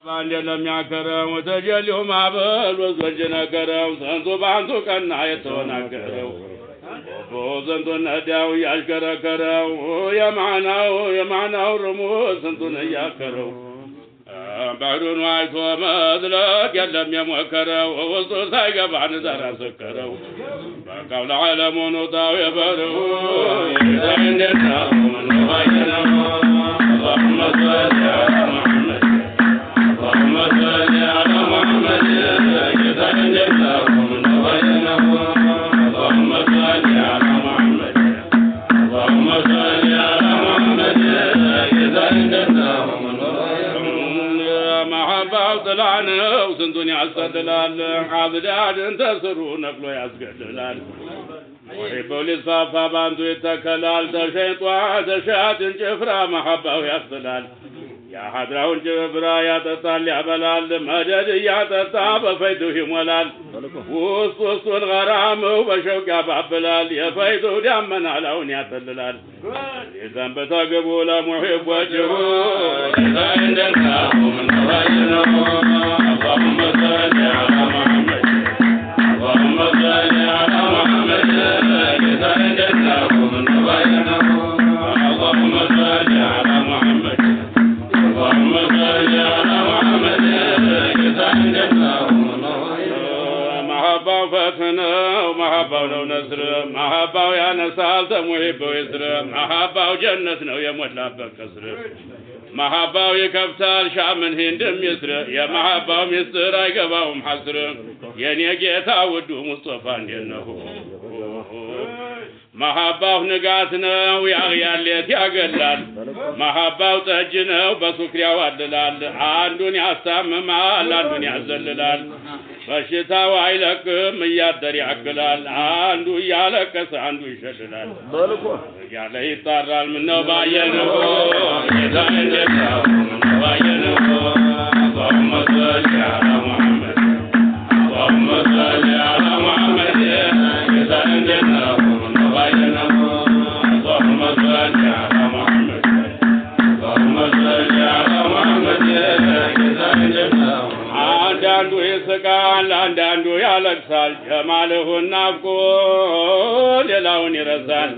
ባንዴ ለሚያከረው ተጀሊው ማበል ወዘጅ ነገረው ሰንቱ ባንቱ ቀና የተወናገረው ወዘንቱ ነዳው ያሽከረከረው የማናው ረሙዝ ሰንቱን ያከረው ባሩን አይቶ መዝለቅ የለም የሞከረው ወስቶ ሳይገባን ዛራ ሰከረው በቃው ለዓለሙ ኑጣው የበረው እንደና ነው አይነው اللهم صل على محمد اللهم صل على محمد يتجلهم نوينه اللهم صل على محمد اللهم صل على محمد يتجلهم محبة طلعنا وسندون يعصدلال عبداد انتصروا نقلوا يعسقدلال وحبوا للصافة باندو يتكلال تشيطوا تشات جفرا محبة ويخطلال يا حضرون جفرا يا تطال يا بلال مدد يا تطاب فيدوهم ولال وسط الغرام وبشوق يا بابلال يا فيدو دمنا لون يا تللال إذا بتقبوا لمحب وجهه إذا عندنا من نواجنه اللهم صل على محمد اللهم صل على محمد إذا عندنا من نواجنه اللهم صل على محمد اللهم صل على محمد إذا عندنا من نواجنه محبة فتنا ومحبة لو نسر محبة يا نسال تمحب ويسر محبة جنتنا ويمولا بكسر محبة يكفتال شامن هندم يسر يا محبة مستر يقباهم حسر يعني جيتا ودو مصطفى انه محبة نقاتنا ويا غياليت يا قلال محبة وتهجنا وبسكريا ودلال عندون يستمم على الدنيا زللال فالشتاء وعيلكم يادر يعقلال عندو يالكس عندو يشللال يا لي طرال منه باينه إذا عندنا منه باينه اللهم صل على محمد اللهم صل على محمد إذا عندنا منه باينه اللهم صل على محمد اللهم صل على محمد إذا عندنا አንዳንዱ ይስቃል አንዳንዱ ያለቅሳል ጀማልሁን ናፍቆ ሌላውን ይረሳል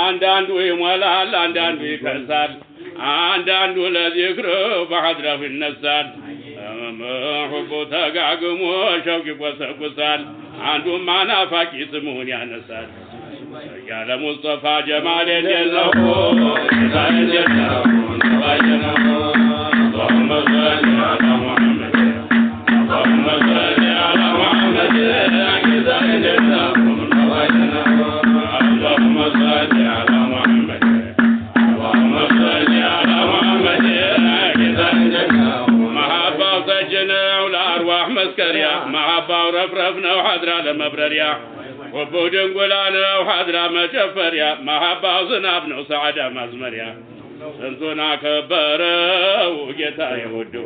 አንዳንዱ ይሞላል አንዳንዱ ይከሳል አንዳንዱ ለዚክር በሐድረው ይነሳል ሁቡ ተጋግሞ ሸውቅ ይቆሰቁሳል አንዱም ናፋቂ ስሙን ያነሳል ያለ ሙስጠፋ ጀማል የሌለው የሌለው ተባየነው اللهم صل على محمد اللهم صل على محمد إذا عندنا من نواجنه اللهم صل على محمد اللهم صل على محمد إذا عندنا محبة وسجنا والأرواح مسكريا محبة ورفرفنا وحضرة لمبرريا وبودن قلانا وحضرة مجفريا محبة وزنابنا وسعادة مزمريا سنتنا كبرا وجتا يودو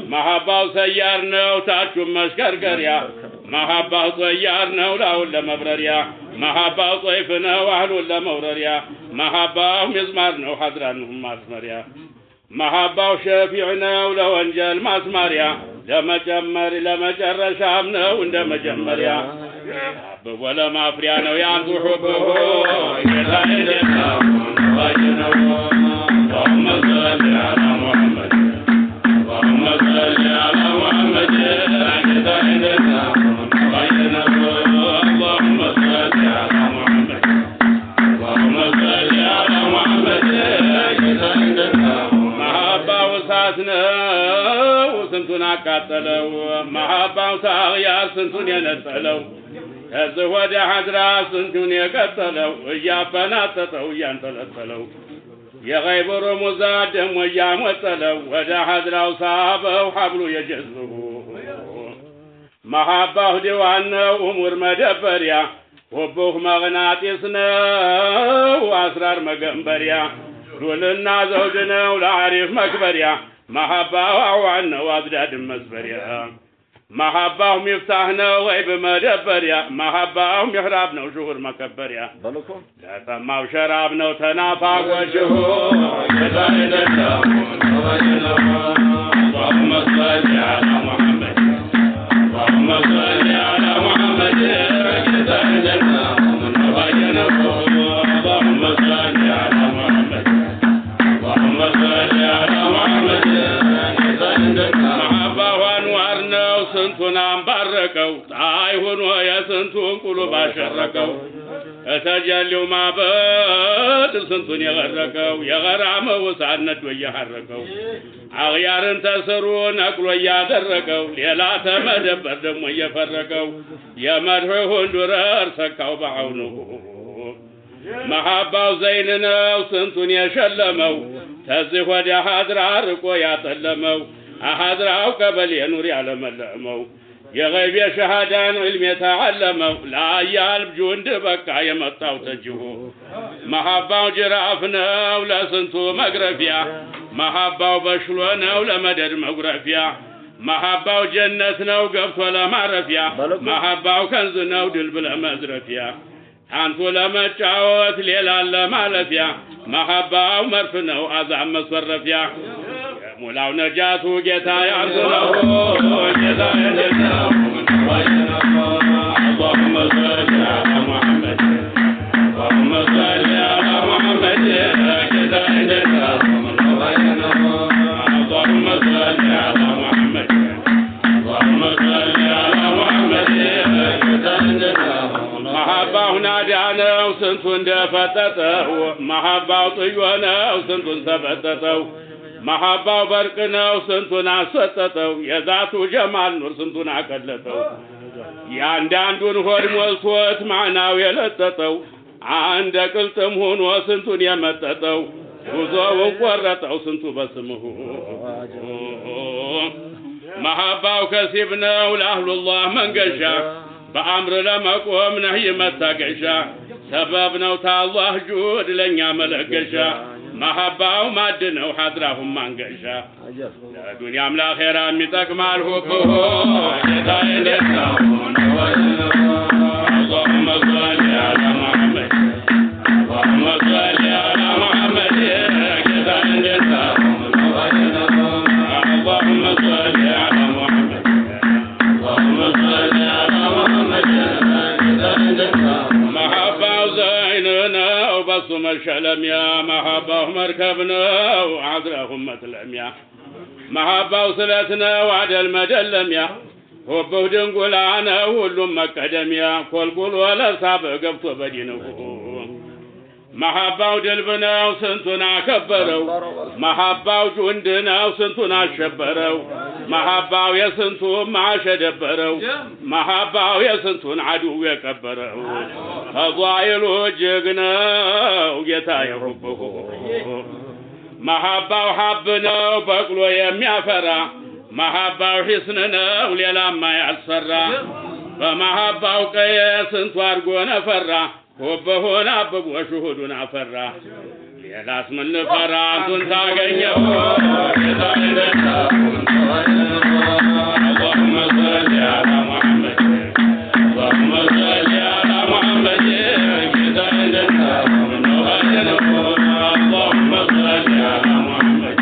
محبة سيارنا وتاجو مشكركريا محبة سيارنا ولا مبرريا محبة صيفنا وأهل ولا مورريا محبة مزمارنا وحضرانهم ماسمريا محبة شفيعنا ولا وانجل ماسمريا لما جر شامنا وندم جمريا ولا ما فريانا ويانتو حبه إذا عندنا واجنا اللهم صل على محمد اللهم صل على محمد إذا عندنا واجنا اللهم صل على محمد اللهم صل على محمد إذا عندنا محبة وساتنا وسنتنا قاتلوا محبة وساغيا سنتنا ينتلوا ከዚህ ወደ ሐድራ ስንቱን የቀጠለው እያፈናጠጠው እያንጠለጠለው የገይብ ረሙዛ ደሞ እያሞጠለው ወደ ሐድራው ሳበው ሐብሉ የጀዝቡ መሐባሁ ዲዋን ነው እሙር መደበሪያ ወቡህ መግናጢስ ነው አስራር መገንበሪያ ዱልና ዘውድ ነው ለዓሪፍ መክበሪያ መሐባው አዋን ነው አዝዳድ መስበሪያ محباهم يفتحنا ويب مدبريا محباهم يحرابنا وشهور مكبريا بلكم تما وشرابنا وتنافق وشهور يزايد اللهم اللهم صل على محمد اللهم صل على محمد يزايد اللهم اللهم صل على محمد اللهم صل على محمد يزايد محبه انوارنا وسنتنا مباركوا عايهون ويا سنتون قلوب اشركوا اتجلوا ما بد سنتون يغركوا يغرام وسعند ويحركوا اغيار تسروا نقلوا يادركوا ليلا تمدبر دم يفركوا يا مدحون درر سكوا بعونه محبه زيننا وسنتون يشلموا تزه ودي حضر عرقوا يطلموا أحضروا قبل ينور يعلموا يغيب يا شهادان علم يتعلموا لا يالب جند بكا يمطاو تجهو محباو جرافنا ولا سنتو مغرفيا محباو بشلونا ولا مدد مغرفيا محباو جنتنا وقفت ولا معرفيا محباو كنزنا ودل بلا مزرفيا አንቱ ለመጫወት ሌላ ለማለፊያ محباو مرفنا وأزعم مصرفيا مولاو نجاتو ጌታ ያንተ ነው ጌታ የሌለው اللهم صل على محمد اللهم صل على محمد ጌታ የሌለው اللهم صل على محمد اللهم صل على محمد ጌታ የሌለው محباو نادانا وسنتون دفتتو محباو طيونا وسنتون ثبتتو محباو برقنا وسنتون عسطتو يذاتو جمال نور سنتون عقلتو يانداندون هور مولتوت معناو يلتتو عندك التمهون وسنتون يمتتو وزو قرتو سنتو بسمه محباو كسبنا ولأهل الله من قشا بأمر لما قوم نهي متاقشا سببنا وتا الله جود لنيا ملقشا محباو مادنا وحضرهم منقشا دنيا ملا خيرا متاك مالحبه يداين يتاون اللهم صل على محمد اللهم صل على محمد يداين يتاون اللهم صل على محمد اللهم صل على محباو زيننا وبصم الشلميا محباو مركبنا وعذرهم متلميا محباو سلتنا وعد المدلميا وبه دنقلانا وولم مكدميا كل قول ولا سابق قبط بدينه محباو دلبنا وسنتنا كبروا محباو جندنا وسنتنا شبروا محباو يسنتو معاش دبروا محباو يسنتون عدو يكبروا فضايلو جقنا ويتا يحبه محباو حبنا وبقلو يميافرا محباو حسننا وليلا ما يعصرا فمحباو قيسنتو أرقونا فرا وبهون أبب وشهودنا فرا ليلا اسم النفرا انتون تاقينيو يزايد اللهم صل على محمد اللهم صل على محمد يزايد اللهم صل على محمد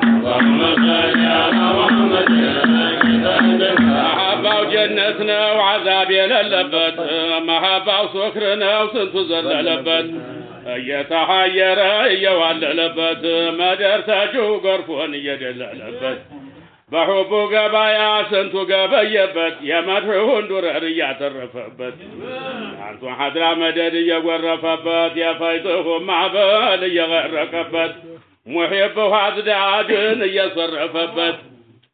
اللهم صل على محمد يزايد محباو جنتنا وعذاب يللبت محباو سكرنا وسنتو زللبت እየተሐየረ እየዋለለበት መደርታችሁ ገርፎን እየደለለበት በሁቡ ገባያ ስንቱ ገበየበት የመድሑን ዱረር እያተረፈበት አንቱ ሐድራ መደድ እየጎረፈበት የፈይጥሁ ማዕበል እየገረቀበት ሙሒብ ሐዝዳድን እየሰረፈበት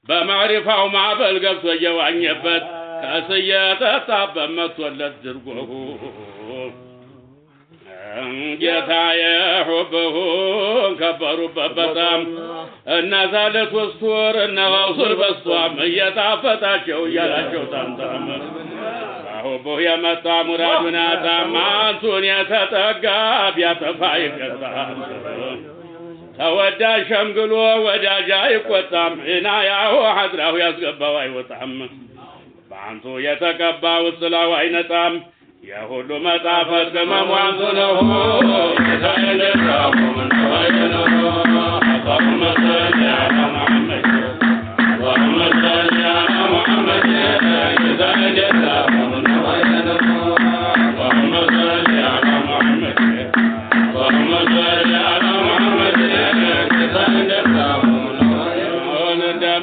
በማዕሪፋው ማዕበል ገብቶ እየዋኘበት ከእስ እየጠጣበት መጥቶለት ድርጎሁ ጌታዬ ሁብሁን ከበሩበት በጣም እነዛ ለሶስት ወር እነ ገውሱል በስቷም እየጣፈጣቸው እያላቸው ታምታም ሁብሁ የመጣ ሙራዱን አጣም አንቱን የተጠጋ ቢያጠፋ ይቀጣል ተወዳጅ ሸምግሎ ወዳጅ አይቆጣም ዒናያው ሐድራው ያስገባው አይወጣም አንቱ የተቀባው ስላው አይነጣም የሁሉ መጣፈት ቅመሙ አንቱ ነው የተለካው ምን ነው اللهم صل على محمد اللهم صل على محمد إذا جزاء من اللهم صل على محمد اللهم صل على محمد إذا جزاء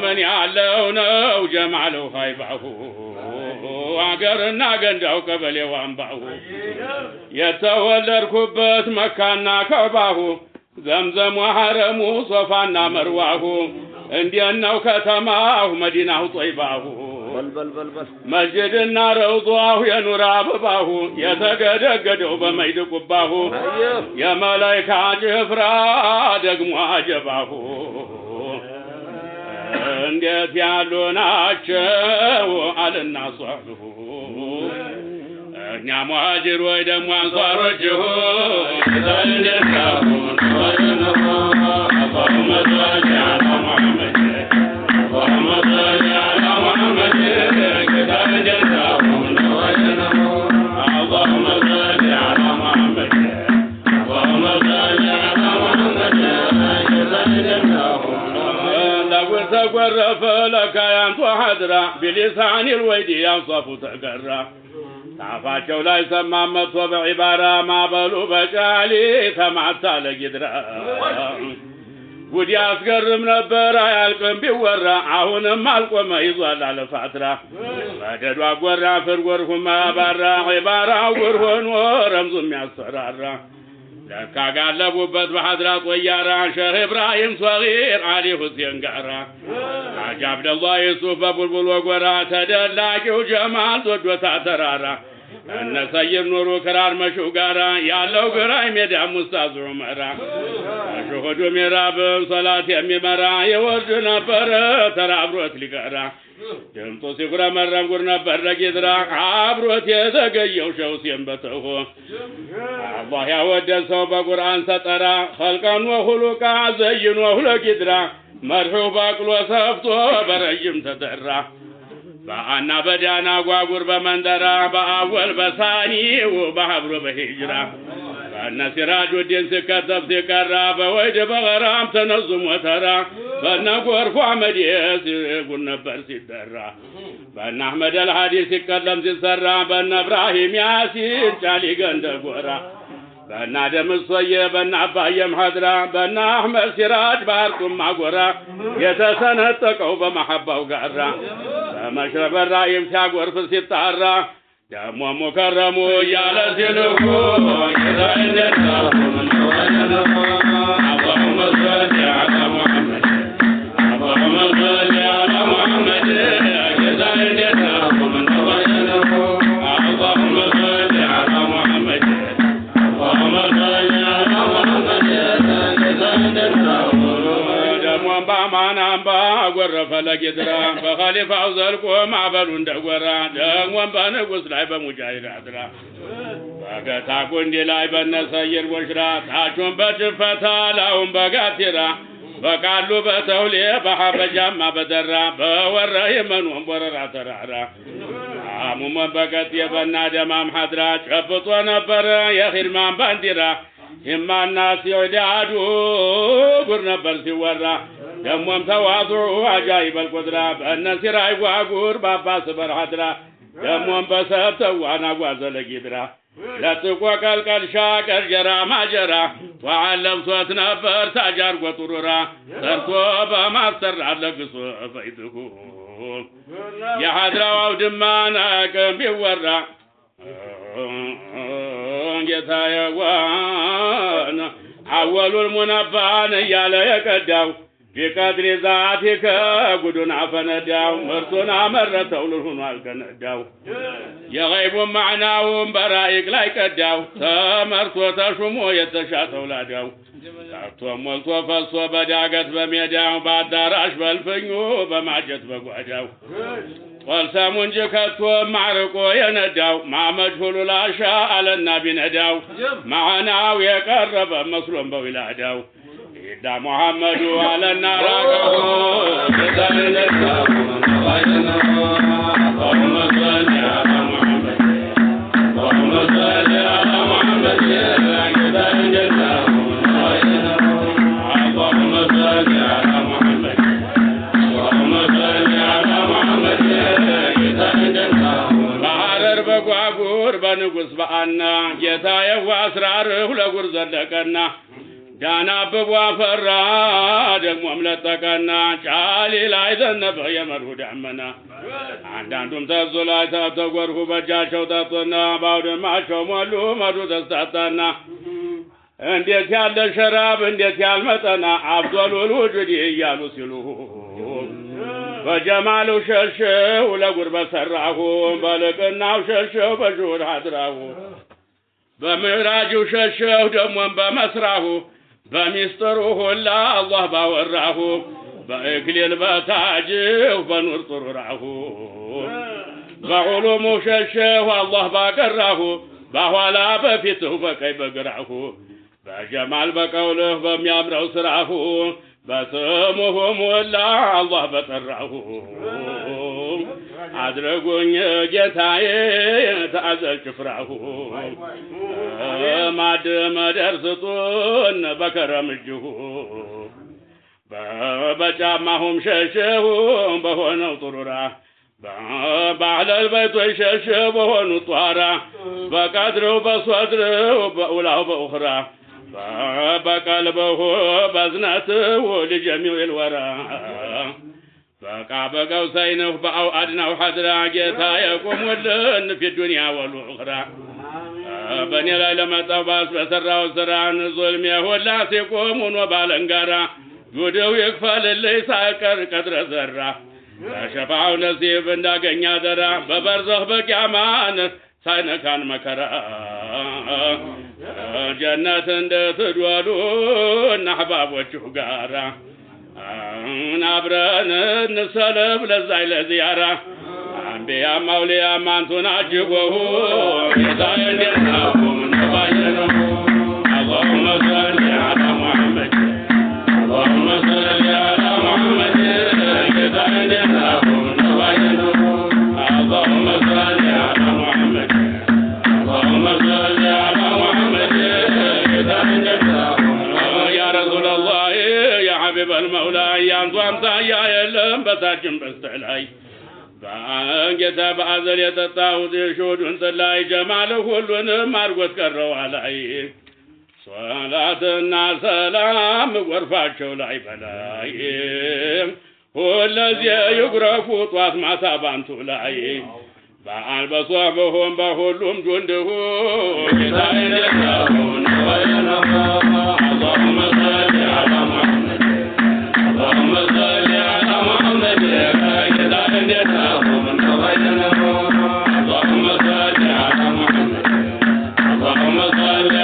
من ያለው ነው ጀማለው ኸይባሁ አገርና ገንዳው ቀበሌው አምባሁ የተወለድኩበት መካና ከባሁ ዘምዘም ወሐረሙ ሶፋና መርዋሁ እንዴት ነው ከተማው መዲናው ጦይባሁ መስጂድና ረውዷሁ የኑር አበባሁ የተገደገደው በመይድ ቁባሁ የመላእክት ጭፍራ ደግሞ አጀባሁ እንዴት ያሉ ናቸው አለና ሷልሁ እኛ ሙሃጅር ወይ ደግሞ አንሷሮች اللهم صل على محمد اللهم صل على محمد كتاب جزاهم اللهم صل على محمد اللهم صل على محمد كتاب جزاهم تقرف لك ينطو حدرا بلسان الويد ينصف تقرا تعفاቸው ላይ ሰማመት በዒባራ ማበሉ በጫሊ ተማታ ለጊድራ ጉድ ያስገርም ነበር አያልቅም ቢወራ አሁንም አልቆመ ይዟል አለፋትራ ወደዷ ጎራ ፍርጎር ሁማ ባራ ዒባራው ጉር ሆኖ ረምዙም ያስፈራራ ለካ ጋለቡበት በሐድራ ጦያራ ሸህ ኢብራሂም ሶጊር አሊ ሁሴን ጋራ ሐጅ አብደላህ ዩሱፍ በቡልቡል ወጎራ ተደላቂው ጀማል ዶዶታ ተራራ እነ ሰይድ ኑሩ ክራር መሹ ጋራ ያለው ግራይ ሜዳ ሙስታዝ ዑመራ ሹሁዱ ሚራብን ሶላት የሚመራ የወርድ ነበረ ተራብሮት ሊቀራ ድምጡ ሲጉረመረም ጉር ነበር ለጊድራ አብሮት የተገየው ሸውሴን በተሆ አላህ ያወደሰው በቁርአን ሰጠራ ኸልቀን ወኹሉቃ ዘይኖሁ ለጊድራ መርሑ በቅሎ ሰፍቶ በረጅም ተጠራ በአና በዳና ጓጉር በመንደራ በአወል በሳኒው በሐብሮ በሂጅራ በእነ ሲራጁዲን ሲከተብ ሲቀራ በወይድ በገራም ተነዙም ወተራ በእነ ጎርፉ አህመድ ሲጉር ነበር ሲደራ በእነ አህመድ አልሃዲ ሲቀለም ሲሰራ በእነ እብራሂም ያሲን ጫሊ ገንደጎራ በእነ ደምሶየ በእነ አባየም ሐድራ በእነ አህመድ ሲራጅ ባርጡም አጎራ የተሰነጠቀው በመሐባው ጋራ በመሽረበ ራእይም ሲያጎርፍ ሲጣራ ደሞ ሙከረሙ እያለ ሲልኩ የዛይነታሁ اللهم صل على محمد اللهم صل على محمد የዛይነታሁ اللهم صل على محمد اللهم صل على محمد የዛይነታሁ ደሞን በአማናም ባጎረፈ ለጊድራ በኸሊፋው ዘልቆ ማዕበሉ እንደጎራ ደግሞን በንጉሥ ላይ በሙጃሂድ አድራ በገታ ጉንዲ ላይ በነሰይር ወሽራ ታቹን በጅፈታ ላውን በጋቲራ በቃሉ በተውሌ በሐበጃማ በደራ በወረ የመኑን ወረራ ተራራ አሙመን በቀጥ የበና ደማም ሐድራ ጨብጦ ነበረ የኺድማን ባንዲራ ይማና ሲወዳዱ ጉር ነበር ሲወራ ደሞም ተዋዙዑ አጃኢብ አልቁድራ በእነ ሲራይ ጓጉር በአባስ በርሐድራ ደሞም በሰብተዋና ጓዘ ለጊድራ ለጥቆ ቀልቀልሻ ቀርጀራ ማጀራ ወዓለምሶት ነበር ታጃር ጎጥሩራ ሰርቶ በማሰራ ለግሶ ፈይድሁ የሐድራው አውድማና ቀም ቢወራ ጌታዬዋን አወሉል ሙነባን እያለ የቀዳው ቢቀድሪ ዛቲከ ጉዱን አፈነዳው ምርቱን አመረተው ልሁኑ አልከነዳው የገይቡን ማዕናውን በራኢቅ ላይ ቀዳው ተመርቶ ተሹሞ የተሻተው ላዳው ታቶ ሞልቶ ፈሶ በዳገት በሜዳው በአዳራሽ በልፍኙ በማጀት በጓዳው ጦልሰሙ እንጂ ከቶ ማርቆ የነዳው ማመጅሁሉ ላሻ አለና ቢነዳው ማዕናው የቀረበ መስሎም በዊላዳው ኢዳ ሙሐመዱ አለና ራቀሁ በንጉሥ በአና ጌታዬው አስራርህ ለጉር ዘለቀና ዳና አብቦ አፈራ ደግሞም ለጠቀና ጫሊ ላይ ዘነበ የመርሁ ዳመና አንዳንዱም ተዙ ላይ ተጎርሁ በእጃቸው ጠጡና ባውድማቸው ሞሉ መዱ ተስታጣና እንዴት ያለ ሸራብ እንዴት ያል መጠና አብዶሉል ውጁድ እያሉ ሲሉ በጀማሉ ሸሸው ለጉር በሰራሁ በልቅናው ሸሸው በጁድ አድራሁ በምዕራጁ ሸሸው ደግሞም በመስራሁ በሚስጥሩ ሁላ አላህ ባወራሁ በእክሊል በታጅሁ በኑር ጥሩራሁ በዑሉሙ ሸሸሁ አላህ ባቀራሁ በኋላ በፊትሁ በቀኝ በግራሁ በጀማል በቀውልህ በሚያምረው ስራሁ በስሙሁም ሁላ አላህ በጠራሁ አድርጉኝ ጌታዬ ተአዘዝ ጭፍራሁ ማድ መደር ስጡን በከረም እጅሁ በጫማሁም ሸሸሁ በሆነው ጥሩራ በአህለል ቤቶች ሸሸሁ በሆኑ ጧራ በቀድረው በሶድረው በኡላው በኡኽራ በቀልበሁ በዝነትሁ ልጀሚዕ ልወራ በቃ በቀውሰይንሁ በአውአድናው ሐድራ ጌታ የቁሙልን ፊ ዱንያ ወልኡኽራ በእኔ ላይ ለመጣው ባስ በሠራው ሥራን ዙልሜ ሁላ ሲቆም ሆኖ ባለንጋራ ጉድው ይክፈልልኝ ሳይቀር ቀድረ ዘራ በሸፋው ነሲብ እንዳገኛ ደራ በበርዘኽ በቂያማን ሳይነካን መከራ ጀነት እንድትዶሉ እና አሕባቦችሁ ጋራ አብረን እንሰለፍ ለዛይ ለዚያራ አንቢያም አውሊያም አንቱን አጅቦሁ ጌታዬ እንዴት ነው ነባየነው اللهم صل على محمد اللهم صل على محمد ጌታዬ እንዴት ነው ነባየነው اللهم صل على محمد اللهم صل على محمد ጌታዬ እንዴት ነው يا رسول الله يا حبيب المولى يا انت امتى የለም በታችን በስተላይ በአንጌታ በአዘል የጠጣሁት የሾዱን ጥላይ ጀማል ሁሉንም አርጎት ቀረው አላይ ሶላትና ሰላም ጎርፋቸው ላይ በላይ ሁለዚህ ይጉረፉ ጧት ማታ ባንቱ ላይ በአልበሷ በሆን በሁሉም ጁንድሁ ጌታዬ እንዴት ነው اللهم صل على محمد اللهم صل على محمد ጌታዬ እንዴት ነው اللهم صل على محمد اللهم صل